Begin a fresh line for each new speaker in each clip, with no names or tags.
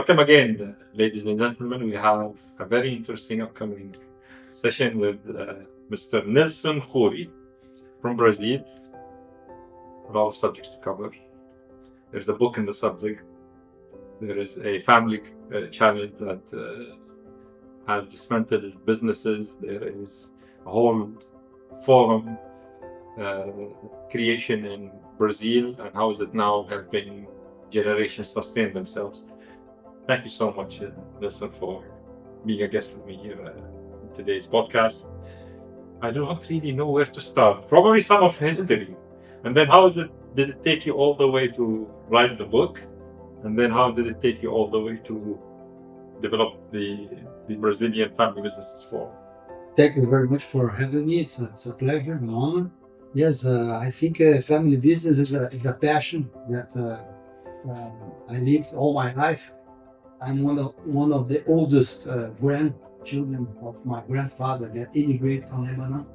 Welcome again, ladies and gentlemen. We have a very interesting upcoming session with Mr. Nelson Cury from Brazil. A lot of subjects to cover. There's a book in the subject. There is a family challenge that has dismantled businesses. There is a whole forum creation in Brazil, and how is it now helping generations sustain themselves. Thank you so much, Nelson, for being a guest with me here in today's podcast. I don't really know where to start. Probably some of history. And then did it take you all the way to write the book? And then how did it take you all the way to develop the Brazilian family businesses for?
Thank you very much for having me. It's a pleasure, an honor. Yes, I think family business is a passion that I lived all my life. I'm one of the oldest grandchildren of my grandfather that immigrated from Lebanon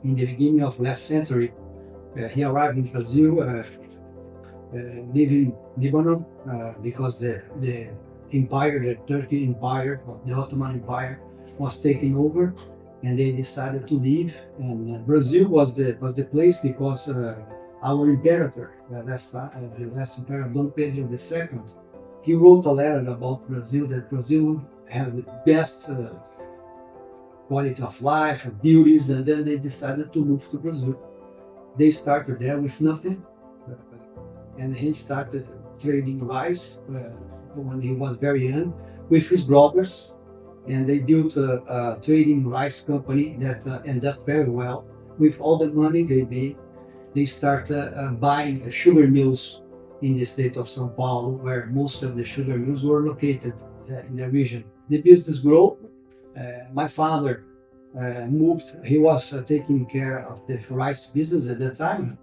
in the beginning of last century. He arrived in Brazil, living in Lebanon because the empire, the Turkey Empire, the Ottoman Empire, was taking over, and they decided to leave. And Brazil was the place because our imperator, the last emperor, Dom Pedro II, he wrote a letter about Brazil, that Brazil has the best quality of life and beauties, and then they decided to move to Brazil. They started there with nothing, and he started trading rice when he was very young with his brothers, and they built a trading rice company that ended up very well. With all the money they made, they started buying sugar mills in the state of São Paulo, where most of the sugar mills were located in the region. The business grew. My father moved. He was taking care of the rice business at that time.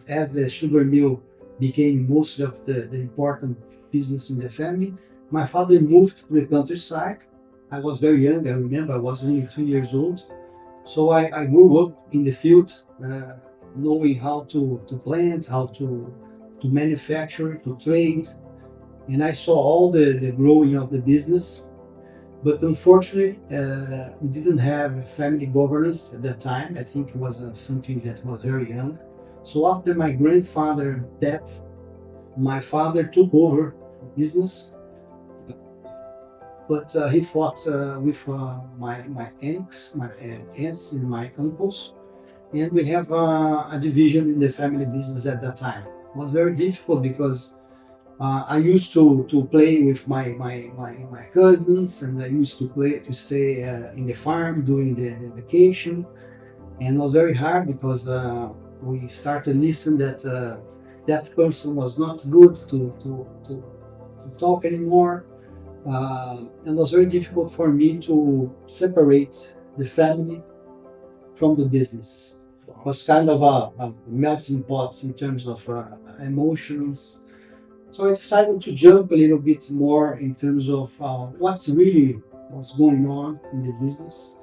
As the sugar mill became most of the important business in the family, my father moved to the countryside. I was very young. I remember I was only 2 years old. So I grew up in the field, knowing how to plant, how to manufacture, to trade, and I saw all the growing of the business. But unfortunately, we didn't have family governance at that time. I think it was something that was very young. So after my grandfather's death, my father took over the business, but he fought with my aunts and my uncles, and we have a division in the family business at that time. It was very difficult because I used to play with my cousins, and I used to stay in the farm during the vacation, and it was very hard because we started listening that that person was not good to talk anymore, and it was very difficult for me to separate the family from the business. It was kind of a melting pot in terms of emotions. So I decided to jump a little bit more in terms of what's going on in the business.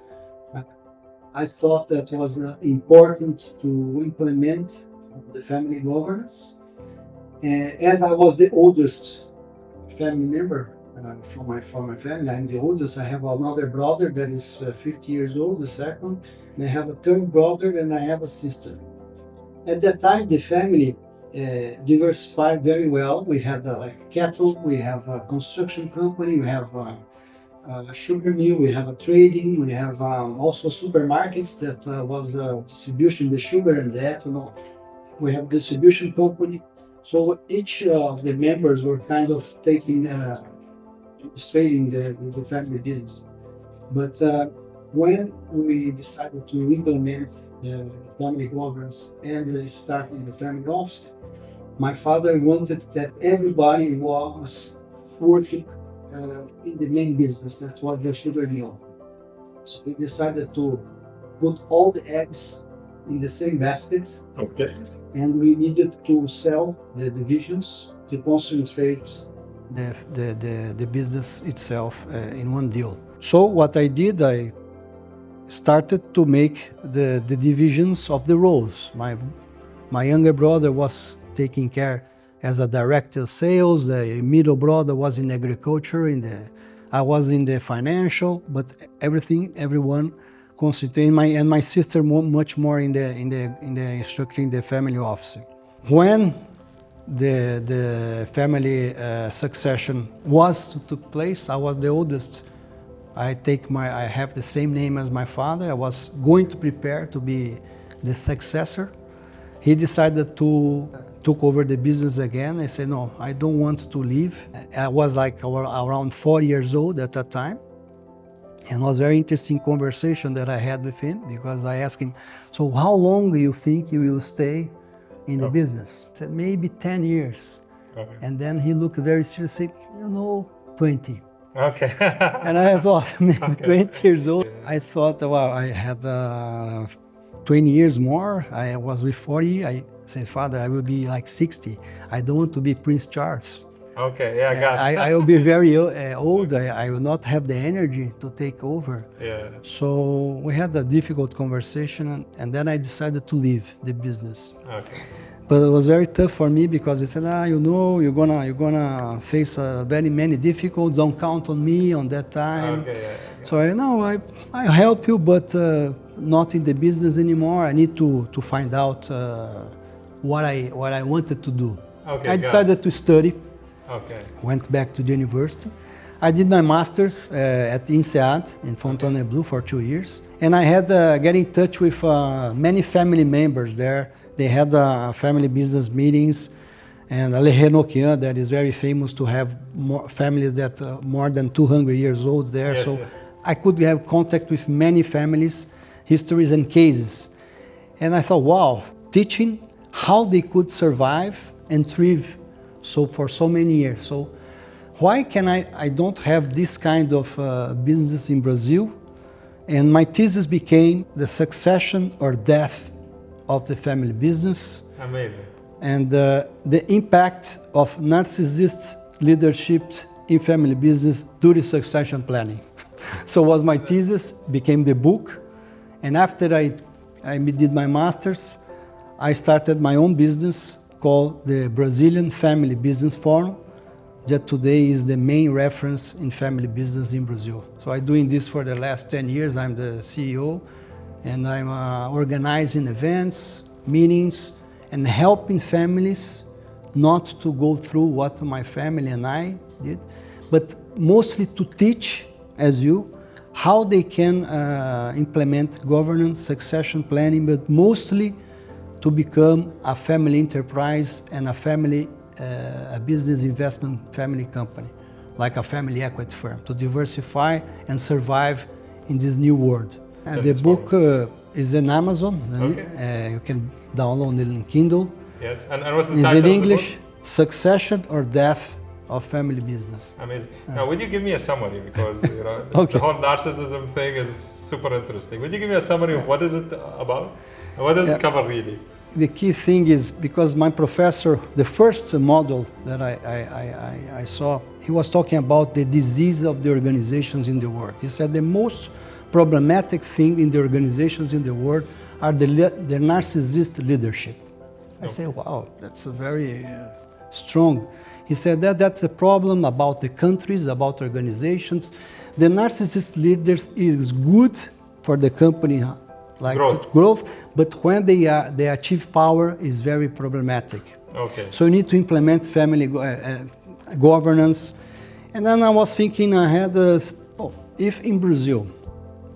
I thought that was important to implement the family governance. As I was the oldest family member from my family, I'm the oldest. I have another brother that is 50 years old, the second, and I have a third brother, and I have a sister. At that time, the family diversified very well. We had like cattle, we have a construction company, we have a sugar mill, we have a trading, we have also supermarkets that was distribution the sugar and the ethanol. We have distribution company. So each of the members were kind of taking straight the family business. But when we decided to implement the family governance and starting the family office, my father wanted that everybody was working in the main business, that was the sugar mill. So we decided to put all the eggs in the same basket.
Okay.
And we needed to sell the divisions to concentrate the business itself in one deal. So what I did, I started to make the divisions of the roles. My younger brother was taking care as a director of sales. The middle brother was in agriculture, I was in the financial, but everyone concentrated. My sister much more in the structuring the family office. When the family succession took place, I was the oldest. I have the same name as my father. I was going to prepare to be the successor. He decided to took over the business again. I said, no, I don't want to leave. I was like around 4 years old at that time. And it was a very interesting conversation that I had with him, because I asked him, so how long do you think you will stay in the business? I said, maybe 10 years.
Okay.
And then he looked very serious and said, 20.
Okay.
And I thought, maybe 20 years old. I thought, well, I had 20 years more. I was with 40. I said, Father, I will be like 60. I don't want to be Prince Charles.
Okay, yeah, I got it.
I will be very old. I will not have the energy to take over.
Yeah.
So we had a difficult conversation, and then I decided to leave the business.
Okay.
But it was very tough for me, because he said, you're gonna face very many difficulties. Don't count on me on that time.
Okay, yeah.
So I help you, but not in the business anymore. I need to find out what I wanted to do.
Okay,
I decided to study.
Okay.
Went back to the university. I did my master's at INSEAD in Fontainebleau for 2 years. And I had get in touch with many family members there. They had family business meetings. And Le Renoquian, that is very famous to have more families that more than 200 years old there.
Yes,
so
yes.
I could have contact with many families, histories and cases. And I thought, wow, teaching how they could survive and thrive for so many years. So why can I don't have this kind of business in Brazil? And my thesis became the succession or death of the family business.
Amazing.
And the impact of narcissist leadership in family business during succession planning. So was my thesis, became the book. And after I did my master's, I started my own business called the Brazilian Family Business Forum, that today is the main reference in family business in Brazil. So I'm doing this for the last 10 years. I'm the CEO, and I'm organizing events, meetings, and helping families not to go through what my family and I did, but mostly to teach, as you, how they can implement governance, succession planning, but mostly to become a family enterprise and a business investment family company, like a family equity firm, to diversify and survive in this new world. The book is in Amazon.
Okay.
You can download it in Kindle.
Yes, and what's the
It's
title
in
of the
English,
book?
Succession or Death of Family Business.
Amazing. Now, would you give me a summary, because
Okay.
the whole narcissism thing is super interesting. Would you give me a summary of what is it about? And what does it cover really?
The key thing is, because my professor, the first model that I saw, he was talking about the disease of the organizations in the world. He said the most problematic thing in the organizations in the world are the narcissist leadership. I say, wow, that's a very strong. He said that's a problem about the countries, about organizations. The narcissist leaders is good for the company, like growth, but when they achieve power is very problematic.
Okay.
So you need to implement family governance. And then I was thinking ahead, if in Brazil,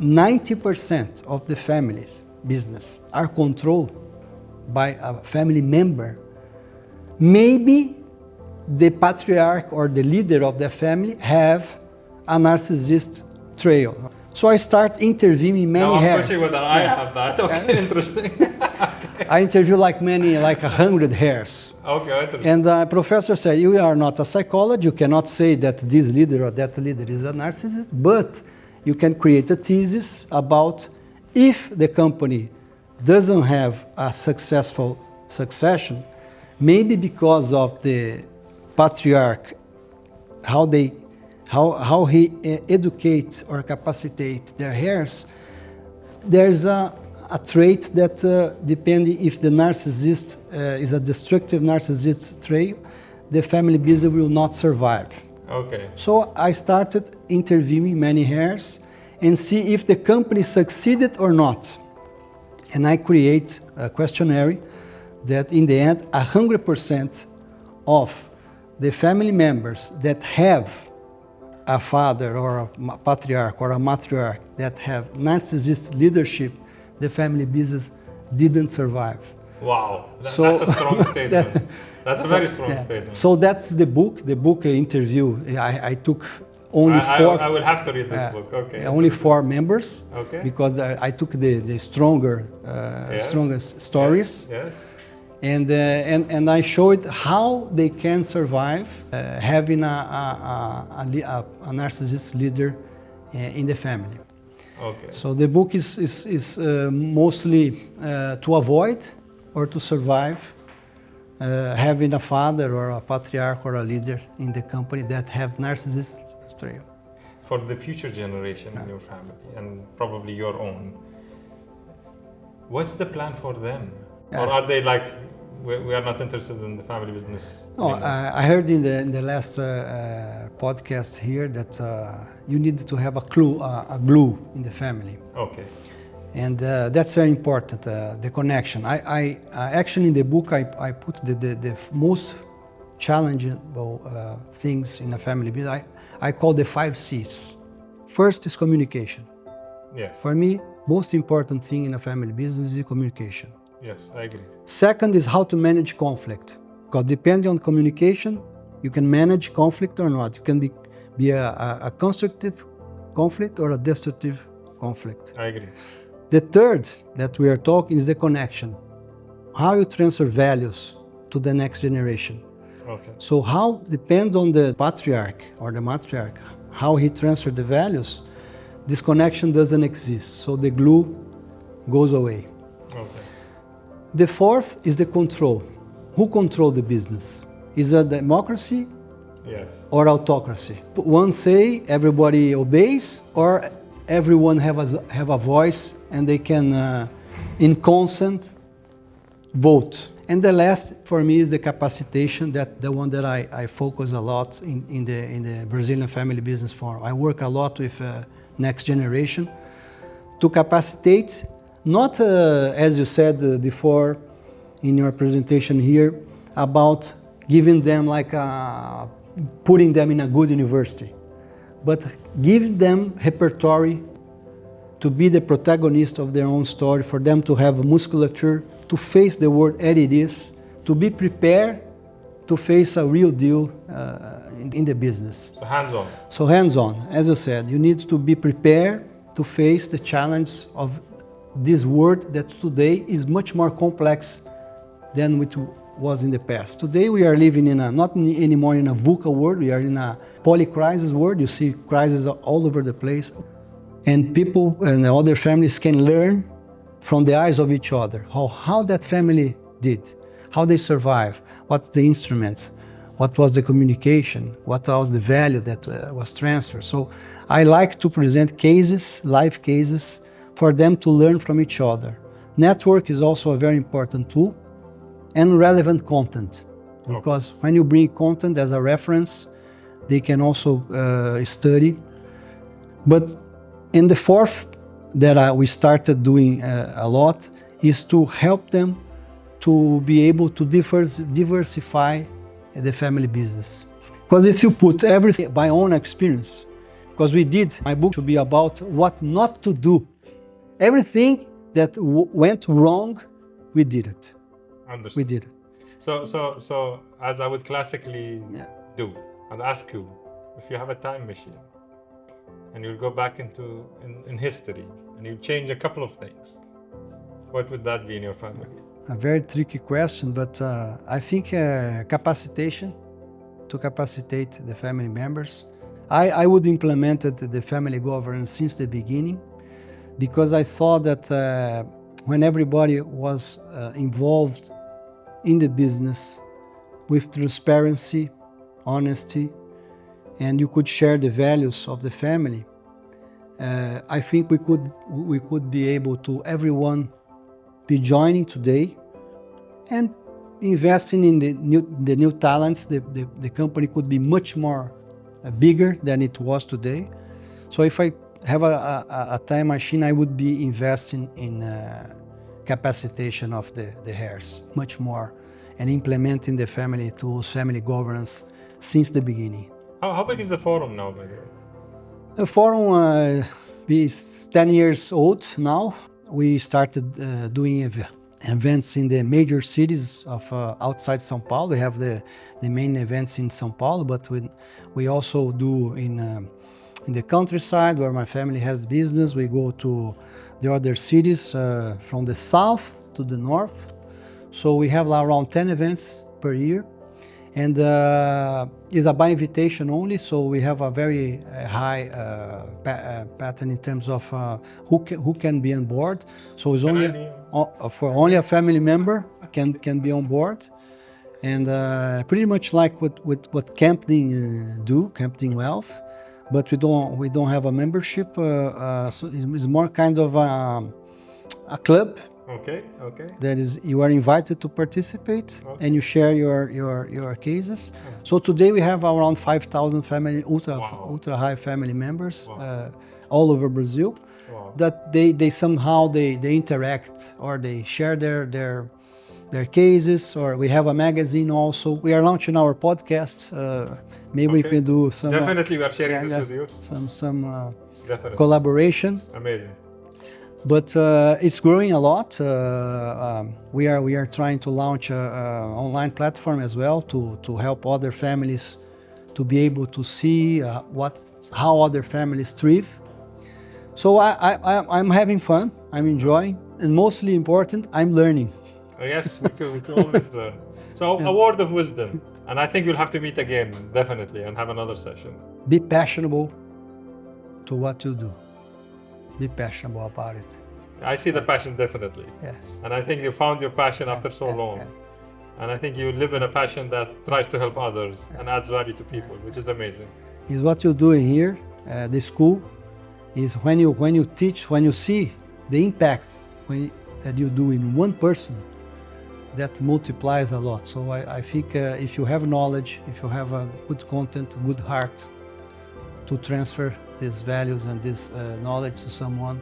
90% of the families business are controlled by a family member, maybe the patriarch or the leader of the family have a narcissist trail. So I start interviewing many hares.
Especially whether I have that. Okay, interesting. Okay.
I interview like 100 hares.
Okay, interesting.
And the professor said, you are not a psychologist, you cannot say that this leader or that leader is a narcissist, but you can create a thesis about if the company doesn't have a successful succession, maybe because of the patriarch, how he educates or capacitates their heirs, there's a a trait that depending if the narcissist is a destructive narcissist trait, the family business will not survive.
Okay.
So I started interviewing many heirs and see if the company succeeded or not. And I create a questionnaire that in the end 100% of the family members that have a father or a patriarch or a matriarch that have narcissist leadership, the family business didn't survive.
Wow, that's a strong statement. That's a very strong statement.
So that's the book interview. I took only four.
I will have to read this book. Okay.
Only 4 members.
Okay.
Because I took the strongest stories.
Yes.
And I showed how they can survive having a narcissist leader in the family.
Okay.
So the book is mostly to avoid or to survive having a father or a patriarch or a leader in the company that have narcissist trait.
For the future generation in your family and probably your own, what's the plan for them? Or are they like, we are not interested in the family business?
No, I heard in the last podcast here that you need to have a glue in the family.
Okay.
And that's very important, the connection. I actually in the book I put the most challenging things in a family business. I call the 5 C's. First is communication.
Yes.
For me, most important thing in a family business is communication.
Yes, I agree.
Second is how to manage conflict. Because depending on communication, you can manage conflict or not. You can be a constructive conflict or a destructive conflict.
I agree.
The third that we are talking is the connection. How you transfer values to the next generation.
Okay.
So how depends on the patriarch or the matriarch, how he transferred the values, this connection doesn't exist. So the glue goes away.
Okay.
The fourth is the control. Who controls the business? Is it democracy?
Yes.
Or autocracy? One say everybody obeys, or everyone have a voice and they can, in consent, vote. And the last for me is the capacitation, that the one that I focus a lot in the Brazilian Family Business Forum. I work a lot with next generation to capacitate, not as you said before in your presentation here, about giving them like putting them in a good university, but giving them repertoire to be the protagonist of their own story, for them to have a musculature to face the world as it is, to be prepared to face a real deal in the business.
So hands-on.
So hands-on, as you said, you need to be prepared to face the challenge of this world that today is much more complex than it was in the past. Today we are living in not anymore in a VUCA world, we are in a poly-crisis world. You see crises all over the place. And people and other families can learn from the eyes of each other how that family did, how they survived, what's the instruments, what was the communication, what was the value that was transferred. So I like to present cases, live cases, for them to learn from each other. Network is also a very important tool, and relevant content, because when you bring content as a reference, they can also study. But in the fourth that we started doing a lot is to help them to be able to diversify the family business. Because if you put everything by own experience, because my book should be about what not to do. Everything that went wrong, we did it.
Understood.
We did it.
So as I would classically do, I'd ask you, if you have a time machine and you'll go back in history and you change a couple of things, what would that be in your family?
A very tricky question, but I think capacitation, to capacitate the family members. I would implement the family governance since the beginning, because I saw that when everybody was involved in the business with transparency, honesty, and you could share the values of the family, I think we could be able to everyone be joining today and investing in the new talents. The company could be much more bigger than it was today. So if I have a time machine, I would be investing in capacitation of the heirs much more, and implementing the family tools, family governance since the beginning.
How big is the forum now, by the way?
The forum is 10 years old now. We started doing events in the major cities of outside São Paulo. We have the main events in São Paulo, but we also do in the countryside where my family has business. We go to the other cities from the south to the north. So we have around 10 events per year, and it's a by invitation only. So we have a very high pattern in terms of who can be on board. So it's only a family member can be on board, and pretty much like what Camping Camping Wealth, but we don't have a membership. So it's more kind of a club.
Okay.
That is, you are invited to participate, and you share your cases. So today we have around 5,000 family ultra high family members all over Brazil. That they somehow interact, or they share their cases, or we have a magazine also. We are launching our podcast. Maybe we can do some.
Definitely, we are sharing this with you.
Some collaboration.
Amazing.
But it's growing a lot. We are trying to launch an online platform as well to help other families to be able to see how other families thrive. So I'm having fun. I'm enjoying, and mostly important, I'm learning.
Yes, we can always learn. So a word of wisdom, and I think we'll have to meet again, definitely, and have another session.
Be passionate to what you do. Be passionate about it.
I see the passion, definitely.
Yes.
And I think you found your passion after so long.
Yeah.
And I think you live in a passion that tries to help others and adds value to people, which is amazing.
Is what you're doing here, the school, is when you teach, when you see the impact that you do in one person, that multiplies a lot. So I think if you have knowledge, if you have a good content, good heart to transfer these values and this knowledge to someone,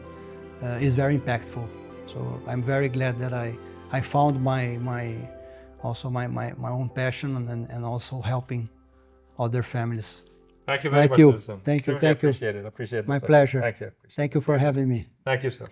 is very impactful. So I'm very glad that I found my own passion, and also helping other families.
Thank you very much,
you.
Nelson.
Thank you.
Really appreciate it. Appreciate it.
My pleasure.
Thank you.
Thank you for having me.
Thank you, sir.